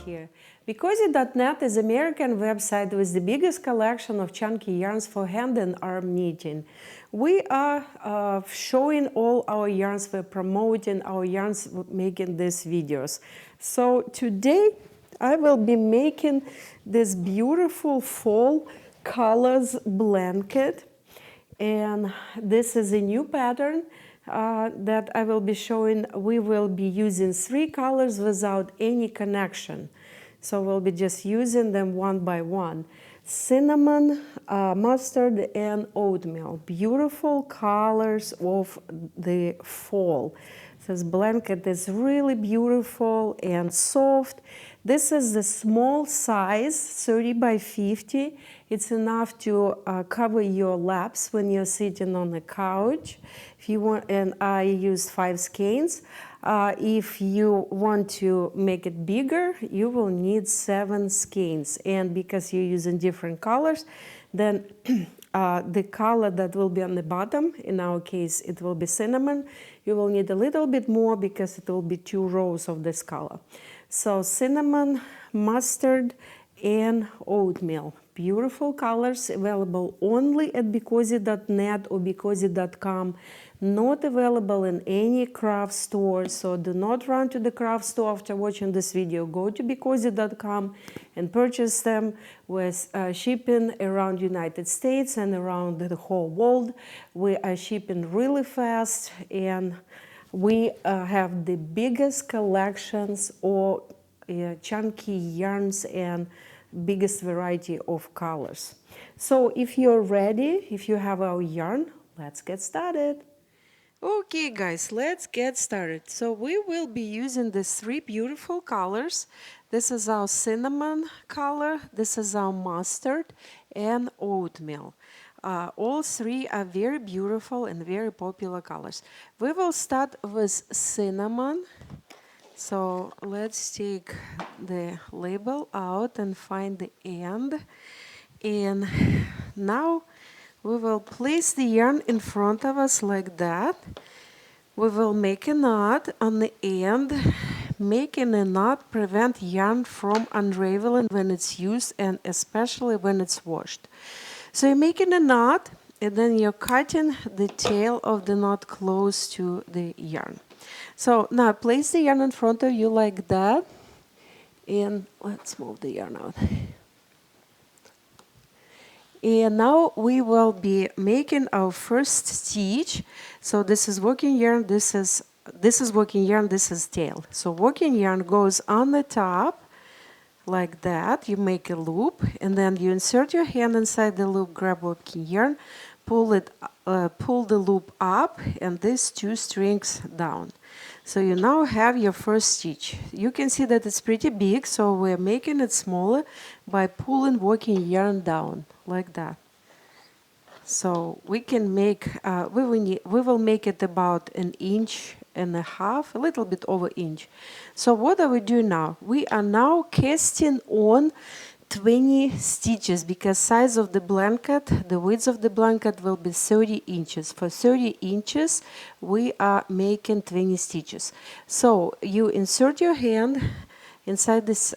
here. BeCozi.net is an American website with the biggest collection of chunky yarns for hand and arm knitting. We are showing all our yarns, we're promoting our yarns, making these videos. So today I will be making this beautiful fall colors blanket, and this is a new pattern that I will be showing. We will be using 3 colors without any connection. So we'll be just using them one by one. Cinnamon, mustard, and oatmeal. Beautiful colors of the fall. This blanket is really beautiful and soft. This is the small size, 30 by 50. It's enough to cover your laps when you're sitting on the couch. If you want, and I used 5 skeins. If you want to make it bigger, you will need 7 skeins. And because you're using different colors, then the color that will be on the bottom, in our case, it will be cinnamon. You will need a little bit more because it will be 2 rows of this color. So cinnamon, mustard, and oatmeal. Beautiful colors, available only at BeCozi.net or BeCozi.com. Not available in any craft store, so do not run to the craft store after watching this video. Go to BeCozi.com and purchase them with shipping around United States and around the whole world. We are shipping really fast, and we have the biggest collections of chunky yarns and biggest variety of colors. So if you're ready, if you have our yarn, let's get started. Okay guys, let's get started. So we will be using these 3 beautiful colors. This is our cinnamon color, this is our mustard, and oatmeal. All 3 are very beautiful and very popular colors. We will start with cinnamon. So let's take the label out and find the end. And now we will place the yarn in front of us like that. We will make a knot on the end. Making a knot prevents yarn from unraveling when it's used, and especially when it's washed. So you're making a knot, and then you're cutting the tail of the knot close to the yarn. So now place the yarn in front of you like that, and let's move the yarn out. And now we will be making our first stitch. So this is working yarn, this is working yarn, this is tail. So working yarn goes on the top like that. You make a loop, and then you insert your hand inside the loop, grab working yarn, pull the loop up, and these 2 strings down. So you now have your first stitch. You can see that it's pretty big, so we're making it smaller by pulling working yarn down like that. So we can make, we will make it about 1.5 inches, a little bit over inch. So what are we doing now? We are now casting on 20 stitches, because size of the blanket, the width of the blanket will be 30 inches. For 30 inches, we are making 20 stitches. So you insert your hand inside this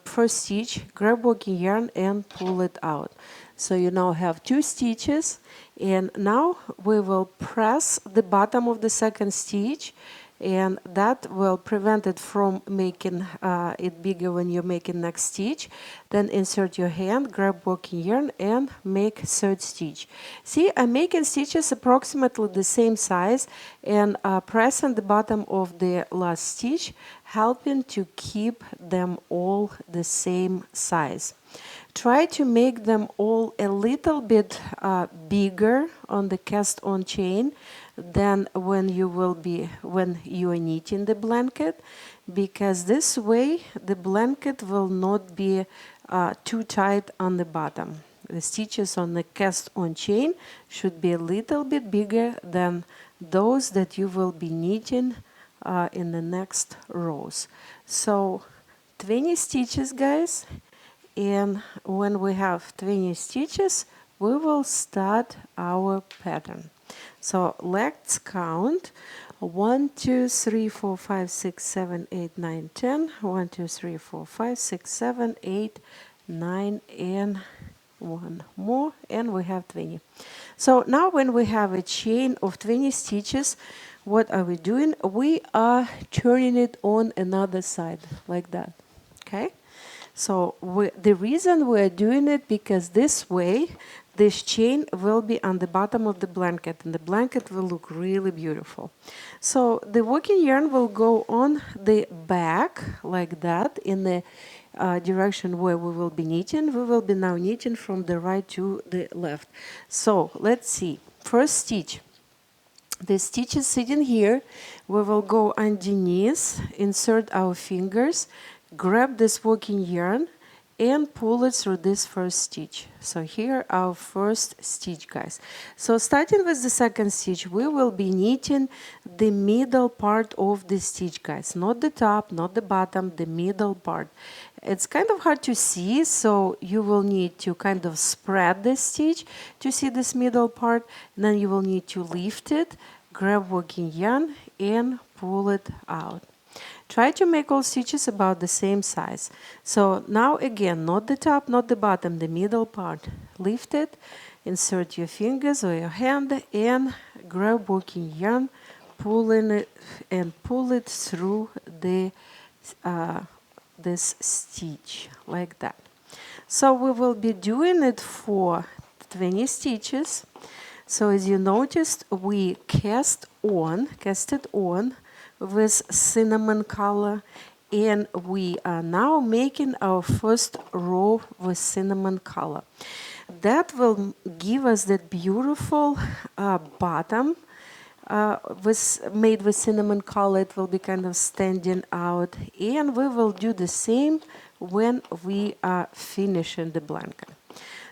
first stitch, grab working yarn and pull it out. So you now have 2 stitches, and now we will press the bottom of the second stitch, and that will prevent it from making it bigger when you're making next stitch. Then insert your hand, grab working yarn, and make 3rd stitch. See, I'm making stitches approximately the same size, and pressing the bottom of the last stitch, helping to keep them all the same size. Try to make them all a little bit bigger on the cast-on chain than when you are knitting the blanket, because this way the blanket will not be too tight on the bottom. The stitches on the cast-on chain should be a little bit bigger than those that you will be knitting in the next rows. So 20 stitches, guys. And when we have 20 stitches, we will start our pattern. So let's count. 1, 2, 3, 4, 5, 6, 7, 8, 9, 10. 1, 2, 3, 4, 5, 6, 7, 8, 9, and one more, and we have 20. So now when we have a chain of 20 stitches, what are we doing? We are turning it on another side like that. Okay? So the reason we're doing it, because this way this chain will be on the bottom of the blanket, and the blanket will look really beautiful. So the working yarn will go on the back like that in the direction where we will be knitting. We will be now knitting from the right to the left. So let's see. First stitch. The stitch is sitting here. We will go underneath, insert our fingers, grab this working yarn, and pull it through this first stitch. So here our first stitch, guys. So starting with the second stitch, we will be knitting the middle part of the stitch, guys. Not the top, not the bottom, the middle part. It's kind of hard to see, so you will need to kind of spread the stitch to see this middle part. And then you will need to lift it, grab working yarn, and pull it out. Try to make all stitches about the same size. So now again, not the top, not the bottom, the middle part. Lift it, insert your fingers or your hand, and grab working yarn, pulling it and pull it through the this stitch like that. So we will be doing it for 20 stitches. So as you noticed, we cast it on with cinnamon color, and we are now making our first row with cinnamon color. That will give us that beautiful bottom made with cinnamon color. It will be kind of standing out, and we will do the same when we are finishing the blanket.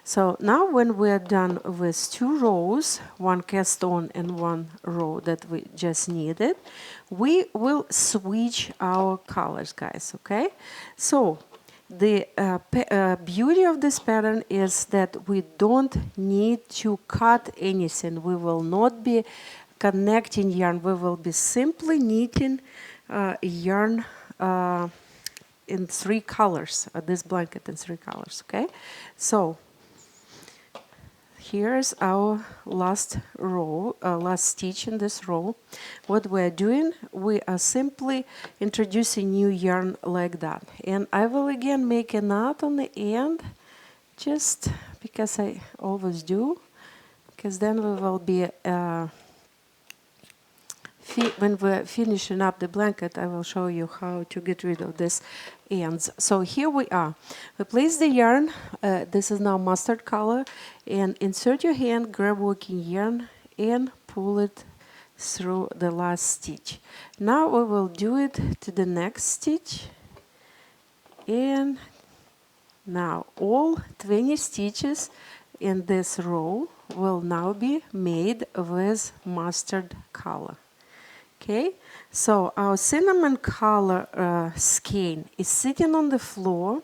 So now when we're done with 2 rows, one cast on and 1 row that we just needed, we will switch our colors, guys, okay? So the beauty of this pattern is that we don't need to cut anything. We will not be connecting yarn. We will be simply knitting yarn in 3 colors, this blanket in 3 colors, okay? So here's our last row, last stitch in this row. What we're doing, we are simply introducing new yarn like that. And I will again make a knot on the end, just because I always do, because then we will be, when we're finishing up the blanket, I will show you how to get rid of this ends. So here we are. We place the yarn, this is now mustard color, and insert your hand, grab working yarn, and pull it through the last stitch. Now we will do it to the next stitch, and now all 20 stitches in this row will now be made with mustard color. Okay, so our cinnamon color skein is sitting on the floor.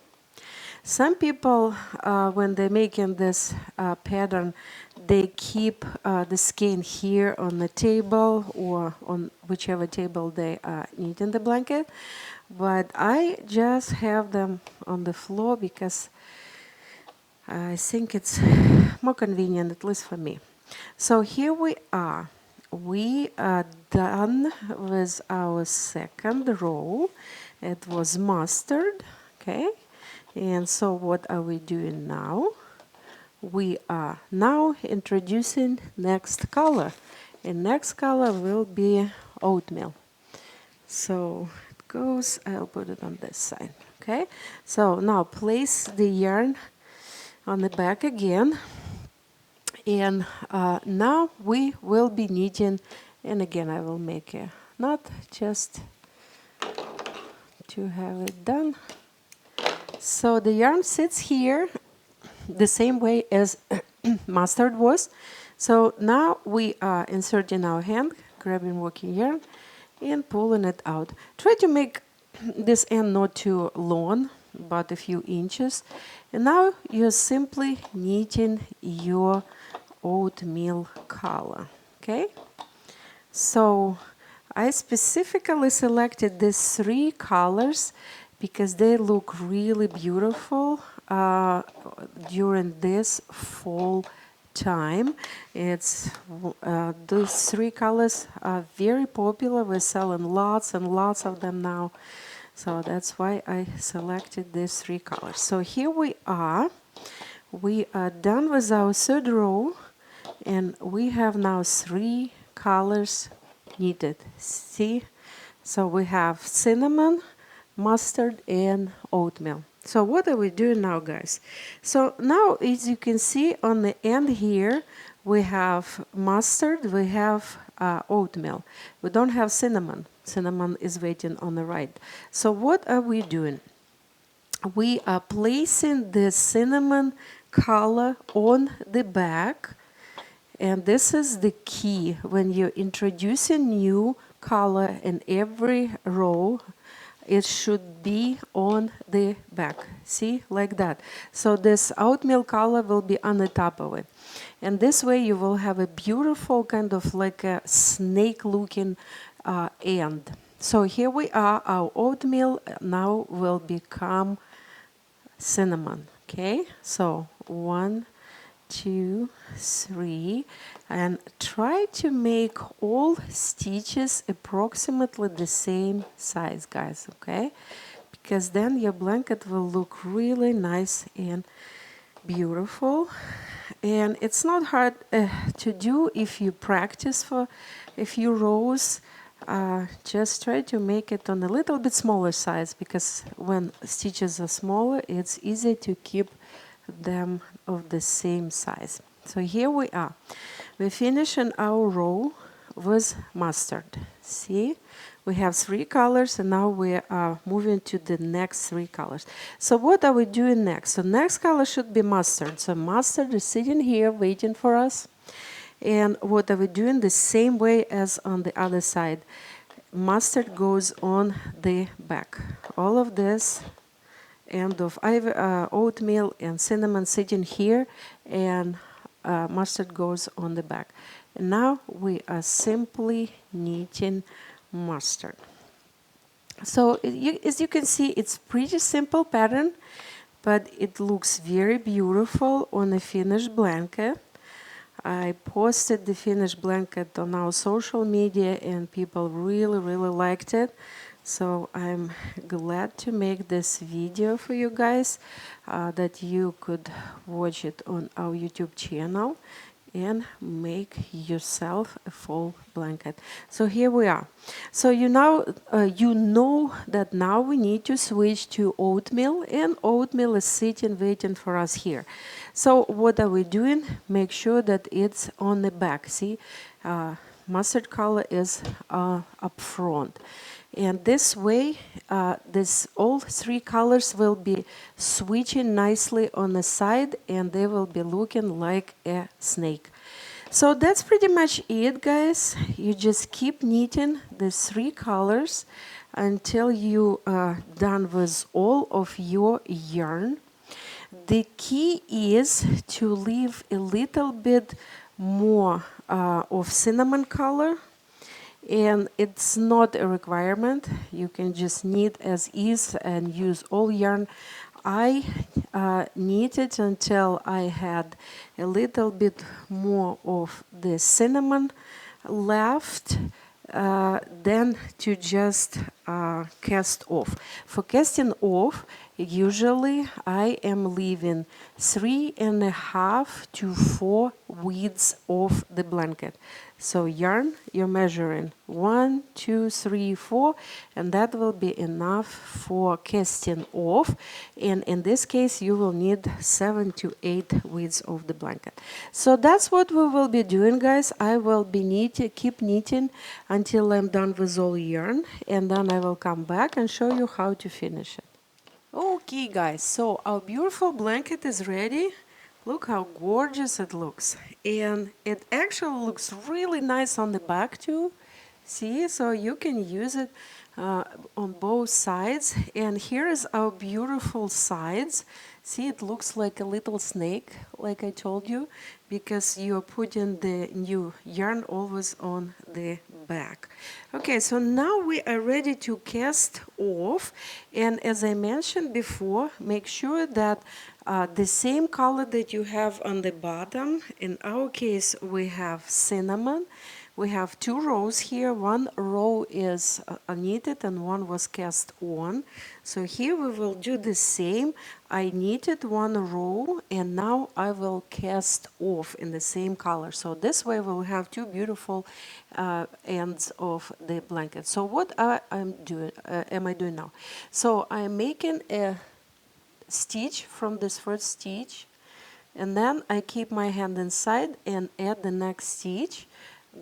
Some people, when they're making this pattern, they keep the skein here on the table or on whichever table they are knitting the blanket. But I just have them on the floor because I think it's more convenient, at least for me. So here we are. We are done with our second row. It was mustard, okay? And so what are we doing now? We are now introducing next color. And next color will be oatmeal. So it goes, I'll put it on this side, okay? So now place the yarn on the back again. And now we will be knitting, and again I will make a knot just to have it done. So the yarn sits here the same way as mustard was. So now we are inserting our hand, grabbing working yarn, and pulling it out. Try to make this end not too long, but a few inches. And now you're simply knitting your oatmeal color, okay? So I specifically selected these 3 colors because they look really beautiful during this fall time. It's those 3 colors are very popular. We're selling lots and lots of them now. So that's why I selected these 3 colors. So here we are. We are done with our 3rd row, and we have now 3 colors knitted. See? So we have cinnamon, mustard, and oatmeal. So what are we doing now, guys? So now, as you can see on the end here, we have mustard, we have oatmeal. We don't have cinnamon. Cinnamon is waiting on the right. So what are we doing? We are placing the cinnamon color on the back, and this is the key when you're introducing new color in every row. It should be on the back. See, like that. So this oatmeal color will be on the top of it, and this way you will have a beautiful kind of like a snake looking end. So here we are. Our oatmeal now will become cinnamon. Okay, so 1, 2, 3, and try to make all stitches approximately the same size, guys. Okay, because then your blanket will look really nice and beautiful. And it's not hard to do if you practice for a few rows. Just try to make it on a little bit smaller size, because when stitches are smaller, it's easy to keep them of the same size. So here we are. We're finishing our row with mustard. See? We have 3 colors, and now we are moving to the next 3 colors. So what are we doing next? So next color should be mustard. So mustard is sitting here waiting for us. And what are we doing? The same way as on the other side. Mustard goes on the back. All of this end of oatmeal and cinnamon sitting here, and mustard goes on the back. And now we are simply knitting mustard. So as you can see, it's pretty simple pattern, but it looks very beautiful on a finished blanket. I posted the finished blanket on our social media, and people really liked it. So I'm glad to make this video for you guys, that you could watch it on our YouTube channel and make yourself a fall blanket. So here we are. So you know that now we need to switch to oatmeal, and oatmeal is sitting waiting for us here. So what are we doing? Make sure that it's on the back. See, mustard color is up front. And this way, all 3 colors will be switching nicely on the side, and they will be looking like a snake. So that's pretty much it, guys. You just keep knitting the 3 colors until you are done with all of your yarn. The key is to leave a little bit more of cinnamon color. And it's not a requirement. You can just knit as is and use all yarn. I knitted until I had a little bit more of the cinnamon left, then to just cast off. For casting off, usually I am leaving 3.5 to 4 widths of the blanket. So yarn, you're measuring 1, 2, 3, 4, and that will be enough for casting off. And in this case, you will need 7 to 8 widths of the blanket. So that's what we will be doing, guys. I will be keep knitting until I'm done with all yarn, and then I will come back and show you how to finish it. Okay, guys, so our beautiful blanket is ready. Look how gorgeous it looks. And it actually looks really nice on the back too. See, so you can use it on both sides. And here is our beautiful sides. See, it looks like a little snake, like I told you, because you're putting the new yarn always on the back. Okay, so now we are ready to cast off. And as I mentioned before, make sure that the same color that you have on the bottom, in our case we have cinnamon. We have 2 rows here. One row is knitted and one was cast on. So here we will do the same. I knitted 1 row and now I will cast off in the same color. So this way we'll have 2 beautiful ends of the blanket. So what am I doing now? So I'm making a stitch from this first stitch, and then I keep my hand inside and add the next stitch.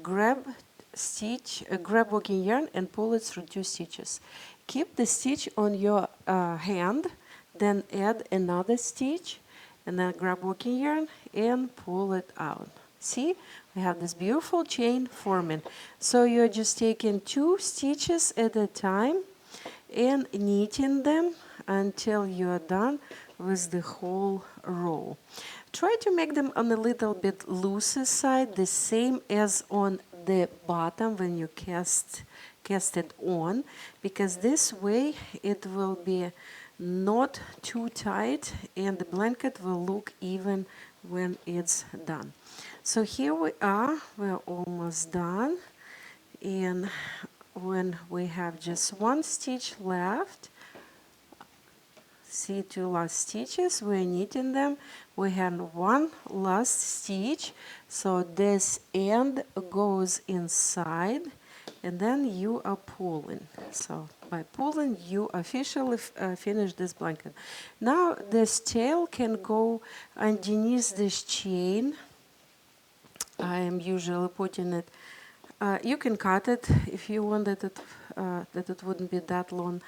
Grab working yarn and pull it through 2 stitches. Keep the stitch on your hand, then add another stitch, and then grab working yarn and pull it out. See, we have this beautiful chain forming. So you're just taking 2 stitches at a time and knitting them until you're done with the whole row. Try to make them on a little bit looser side, the same as on the bottom when you cast it on, because this way it will be not too tight and the blanket will look even when it's done. So here we are, we're almost done, and when we have just 1 stitch left, see 2 last stitches, we're knitting them. We have 1 last stitch, so this end goes inside and then you are pulling. So by pulling you officially finish this blanket. Now this tail can go underneath this chain. I am usually putting it, you can cut it if you want that it wouldn't be that long.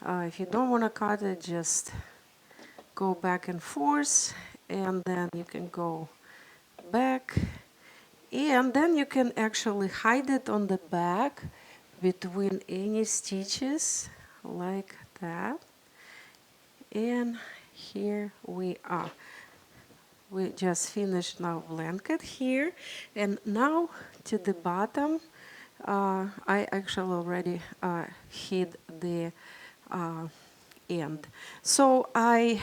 If you don't want to cut it, just go back and forth, and then you can go back, and then you can actually hide it on the back between any stitches like that. And here we are. We just finished our blanket here, and now to the bottom I actually already hid the end. So I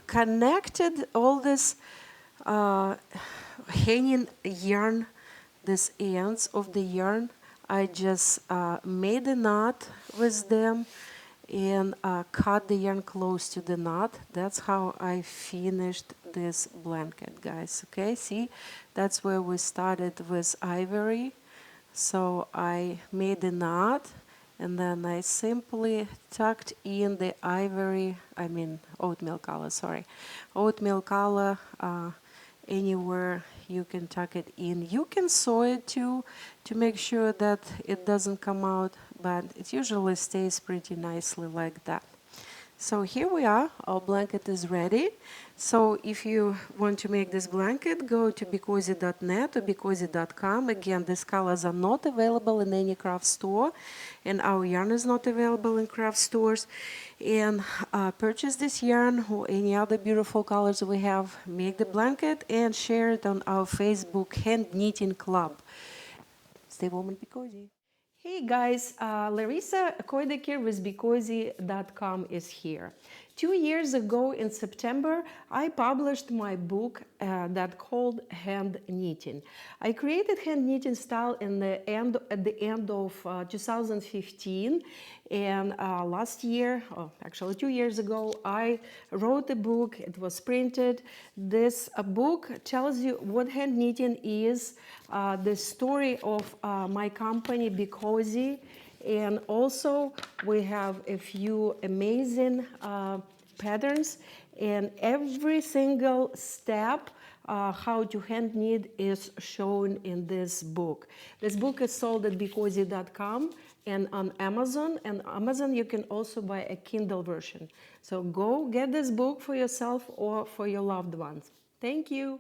connected all this hanging yarn, these ends of the yarn. I just made a knot with them and cut the yarn close to the knot. That's how I finished this blanket, guys. Okay, see, that's where we started with ivory. So I made a knot and then I simply tucked in the oatmeal color, oatmeal color anywhere you can tuck it in. You can sew it too to make sure that it doesn't come out, but it usually stays pretty nicely like that. So here we are, our blanket is ready. So if you want to make this blanket, go to BeCozi.net or BeCozi.com. Again, these colors are not available in any craft store, and our yarn is not available in craft stores. And purchase this yarn or any other beautiful colors we have, make the blanket and share it on our Facebook Hand Knitting Club. Stay warm and be cozy. Hey guys, Larissa Koidekir with BeCozi.com is here. 2 years ago in September, I published my book that called Hand Knitting. I created hand knitting style at the end of 2015, and last year, actually 2 years ago, I wrote a book. It was printed. This book tells you what hand knitting is, the story of my company BeCozi, and also we have a few amazing patterns, and every single step how to hand knit is shown in this book. This book is sold at BeCozi.com and on Amazon. And Amazon you can also buy a Kindle version. So go get this book for yourself or for your loved ones. Thank you.